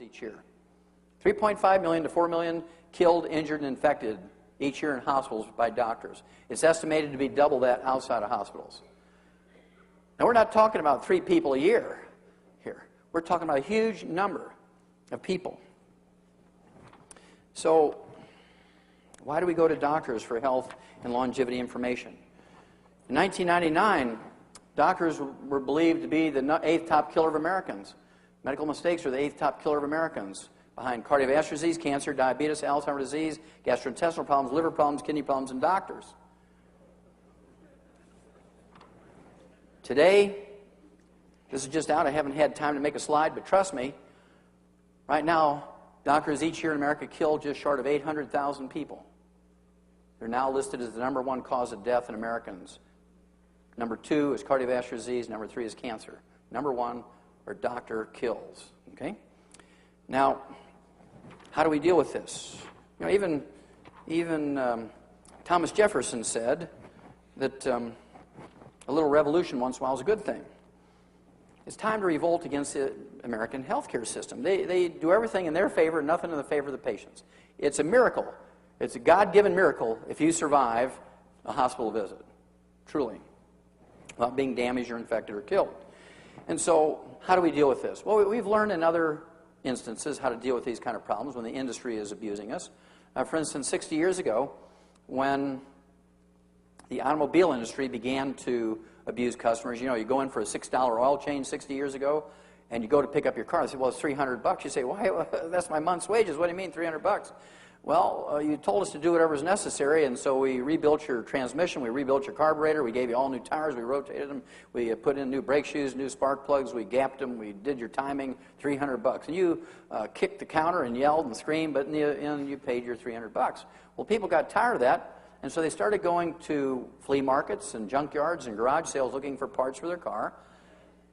each year. 3.5 million to 4 million killed, injured, and infected each year in hospitals by doctors. It's estimated to be double that outside of hospitals. Now, we're not talking about 3 people a year here. We're talking about a huge number of people. So, why do we go to doctors for health and longevity information? In 1999, doctors were believed to be the 8th top killer of Americans. Medical mistakes are the 8th top killer of Americans, behind cardiovascular disease, cancer, diabetes, Alzheimer's disease, gastrointestinal problems, liver problems, kidney problems, and doctors. Today, this is just out. I haven't had time to make a slide, but trust me, right now, doctors each year in America kill just short of 800,000 people. They're now listed as the #1 cause of death in Americans. Number 2 is cardiovascular disease. Number 3 is cancer. Number 1 are doctor kills. Okay? Now, how do we deal with this? You know, even Thomas Jefferson said that a little revolution once in a while is a good thing. It's time to revolt against the American healthcare system. They do everything in their favor, nothing in the favor of the patients. It's a miracle. It's a God-given miracle if you survive a hospital visit, truly, without being damaged or infected or killed. And so, how do we deal with this? Well, we've learned in other instances how to deal with these kind of problems when the industry is abusing us. For instance, 60 years ago, when the automobile industry began to abuse customers, you know, you go in for a $6 oil change 60 years ago, and you go to pick up your car. They say, well, it's $300. You say, why? That's my month's wages. What do you mean, $300? Well, you told us to do whatever was necessary, and so we rebuilt your transmission, we rebuilt your carburetor, we gave you all new tires, we rotated them, we put in new brake shoes, new spark plugs, we gapped them, we did your timing, $300. And you kicked the counter and yelled and screamed, but in the end you paid your $300. Well, people got tired of that, and so they started going to flea markets and junkyards and garage sales looking for parts for their car.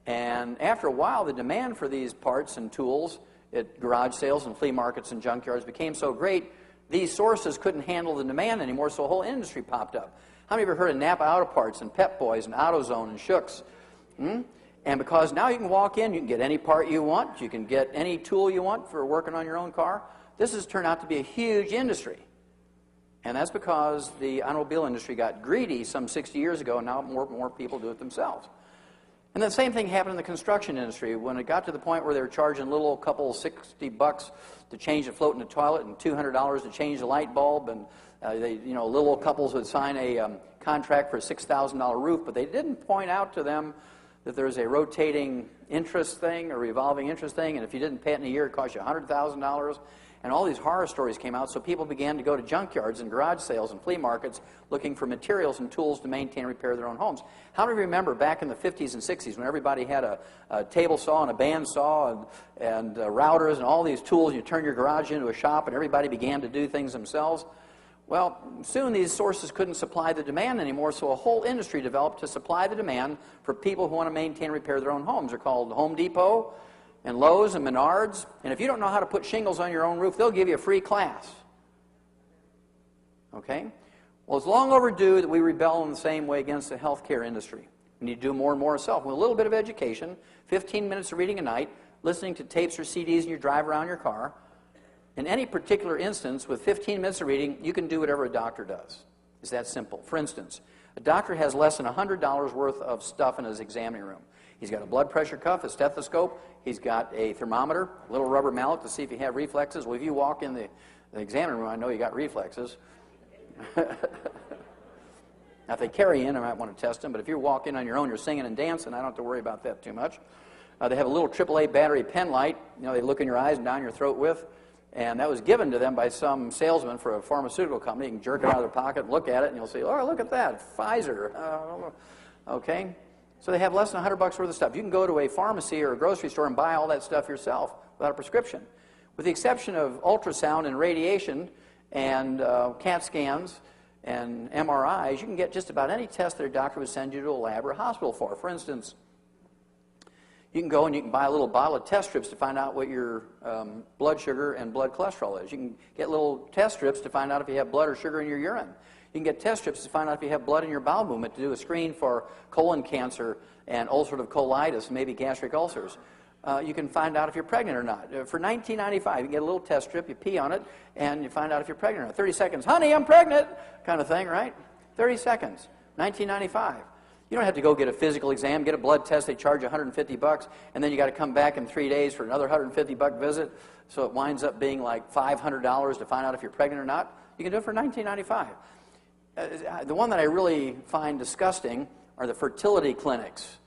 And after a while, the demand for these parts and tools at garage sales and flea markets and junkyards became so great, these sources couldn't handle the demand anymore, so a whole industry popped up. How many of you have heard of Napa Auto Parts and Pep Boys and AutoZone and Schutz? And because now you can walk in, you can get any part you want, you can get any tool you want for working on your own car. This has turned out to be a huge industry. And that's because the automobile industry got greedy some 60 years ago, and now more and more people do it themselves. And the same thing happened in the construction industry. When it got to the point where they were charging a little couple $60 to change a float in the toilet and $200 to change the light bulb, and little couples would sign a contract for a $6,000 roof, but they didn't point out to them that there's a rotating interest thing, a revolving interest thing, and if you didn't pay it in a year, it cost you $100,000. And all these horror stories came out, so people began to go to junkyards and garage sales and flea markets looking for materials and tools to maintain and repair their own homes. How do you remember back in the 50s and 60s when everybody had a table saw and a band saw and routers and all these tools, and you turn your garage into a shop and everybody began to do things themselves? Well, soon these sources couldn't supply the demand anymore, so a whole industry developed to supply the demand for people who want to maintain and repair their own homes. They're called Home Depot and Lowe's and Menards, and if you don't know how to put shingles on your own roof, they'll give you a free class. Okay? Well, it's long overdue that we rebel in the same way against the healthcare industry. We need to do more and more ourselves. With a little bit of education, 15 minutes of reading a night, listening to tapes or CDs in your drive around your car. In any particular instance, with 15 minutes of reading, you can do whatever a doctor does. It's that simple. For instance, a doctor has less than $100 worth of stuff in his examining room. He's got a blood pressure cuff, a stethoscope, he's got a thermometer, a little rubber mallet to see if you have reflexes. Well, if you walk in the examining room, I know you got reflexes. Now, if they carry in, I might want to test them, but if you walk in on your own, you're singing and dancing, I don't have to worry about that too much. They have a little AAA battery pen light, they look in your eyes and down your throat with, and that was given to them by some salesman for a pharmaceutical company. You can jerk it out of their pocket and look at it, and you'll say, oh, look at that, Pfizer. Okay? So they have less than $100 worth of stuff. You can go to a pharmacy or a grocery store and buy all that stuff yourself without a prescription. With the exception of ultrasound and radiation and CAT scans and MRIs, you can get just about any test that a doctor would send you to a lab or a hospital for. For instance, you can go and you can buy a little bottle of test strips to find out what your blood sugar and blood cholesterol is. You can get little test strips to find out if you have blood or sugar in your urine. You can get test strips to find out if you have blood in your bowel movement to do a screen for colon cancer and ulcerative colitis, maybe gastric ulcers. you can find out if you're pregnant or not. For $19.95, you can get a little test strip, you pee on it, and you find out if you're pregnant or not. 30 seconds, honey, I'm pregnant, kind of thing, right? 30 seconds, $19.95. You don't have to go get a physical exam, get a blood test, they charge you $150, and then you got to come back in 3 days for another $150 visit, so it winds up being like $500 to find out if you're pregnant or not. You can do it for $19.95. The one that I really find disgusting are the fertility clinics.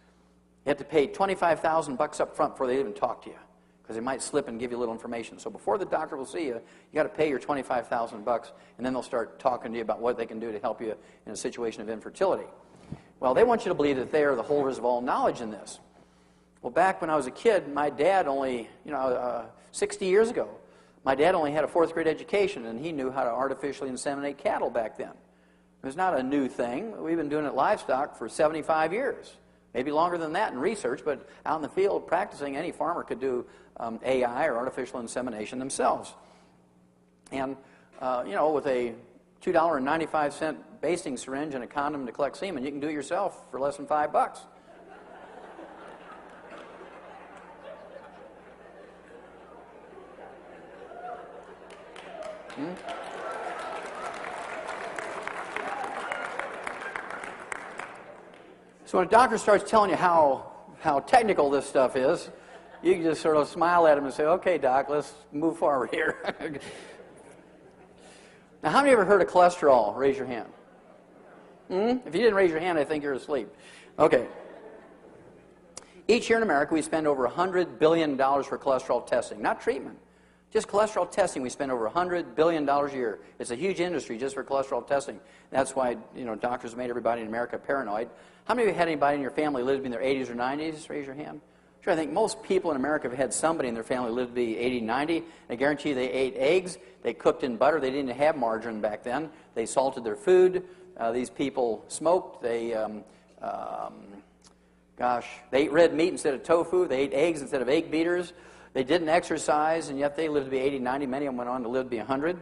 You have to pay $25,000 up front before they even talk to you, because they might slip and give you a little information. So before the doctor will see you, you got to pay your $25,000, and then they'll start talking to you about what they can do to help you in a situation of infertility. Well, they want you to believe that they are the holders of all knowledge in this. Well, back when I was a kid, my dad only, 60 years ago, my dad only had a 4th grade education, and he knew how to artificially inseminate cattle back then. It was not a new thing. We've been doing it livestock for 75 years. Maybe longer than that in research, but out in the field practicing, any farmer could do AI or artificial insemination themselves. And, with a $2.95 basting syringe and a condom to collect semen, you can do it yourself for less than $5. So when a doctor starts telling you how technical this stuff is, you can just sort of smile at him and say, okay, doc, let's move forward here. Now, how many of you ever heard of cholesterol? Raise your hand. If you didn't raise your hand, I think you're asleep. Okay. Each year in America, we spend over $100 billion for cholesterol testing, not treatment. Just cholesterol testing, we spend over $100 billion a year. It's a huge industry just for cholesterol testing. That's why, doctors made everybody in America paranoid. How many of you had anybody in your family live in their 80s or 90s? Raise your hand. Sure, I think most people in America have had somebody in their family live to be 80, 90. I guarantee you they ate eggs, they cooked in butter, they didn't have margarine back then. They salted their food. These people smoked. They ate red meat instead of tofu. They ate eggs instead of egg beaters. They didn't exercise, and yet they lived to be 80, 90. Many of them went on to live to be 100.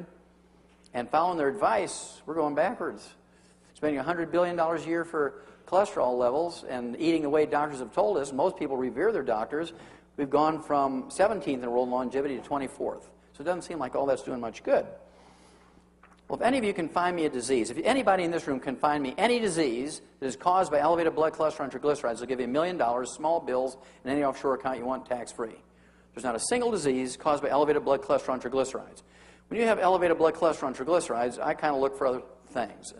And following their advice, we're going backwards. Spending $100 billion a year for cholesterol levels and eating the way doctors have told us. Most people revere their doctors. We've gone from 17th in the world in longevity to 24th. So it doesn't seem like all that's doing much good. Well, if any of you can find me a disease, if anybody in this room can find me any disease that is caused by elevated blood cholesterol and triglycerides, I'll give you $1 million, small bills, and any offshore account you want tax-free. There's not a single disease caused by elevated blood cholesterol and triglycerides. When you have elevated blood cholesterol and triglycerides, I kind of look for other things.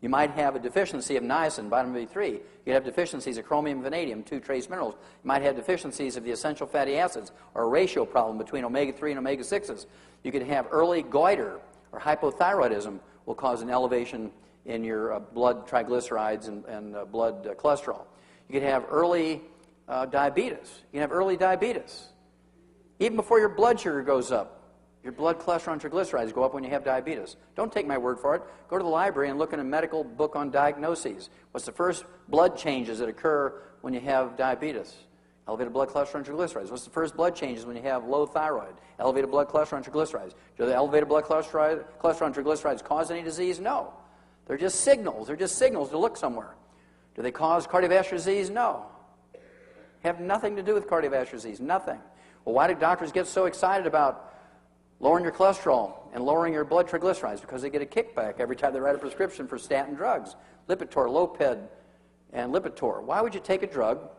You might have a deficiency of niacin, vitamin B3. You have deficiencies of chromium and vanadium, 2 trace minerals. You might have deficiencies of the essential fatty acids, or a ratio problem between omega-3 and omega-6s. You could have early goiter, or hypothyroidism will cause an elevation in your blood triglycerides and blood cholesterol. You could have early diabetes. You can have early diabetes. Even before your blood sugar goes up, your blood cholesterol and triglycerides go up when you have diabetes. Don't take my word for it. Go to the library and look in a medical book on diagnoses. What's the first blood changes that occur when you have diabetes? Elevated blood cholesterol and triglycerides. What's the first blood changes when you have low thyroid? Elevated blood cholesterol and triglycerides. Do the elevated blood cholesterol and triglycerides cause any disease? No. They're just signals. They're just signals to look somewhere. Do they cause cardiovascular disease? No. Have nothing to do with cardiovascular disease. Nothing. Well, why do doctors get so excited about lowering your cholesterol and lowering your blood triglycerides? Because they get a kickback every time they write a prescription for statin drugs. Lipitor, Loped, and Lipitor. Why would you take a drug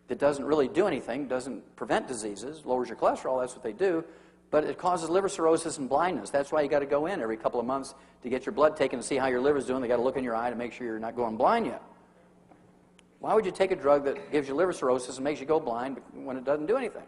that doesn't really do anything, doesn't prevent diseases, lowers your cholesterol, that's what they do, but it causes liver cirrhosis and blindness. That's why you got to go in every couple of months to get your blood taken to see how your liver's doing. They got to look in your eye to make sure you're not going blind yet. Why would you take a drug that gives you liver cirrhosis and makes you go blind when it doesn't do anything?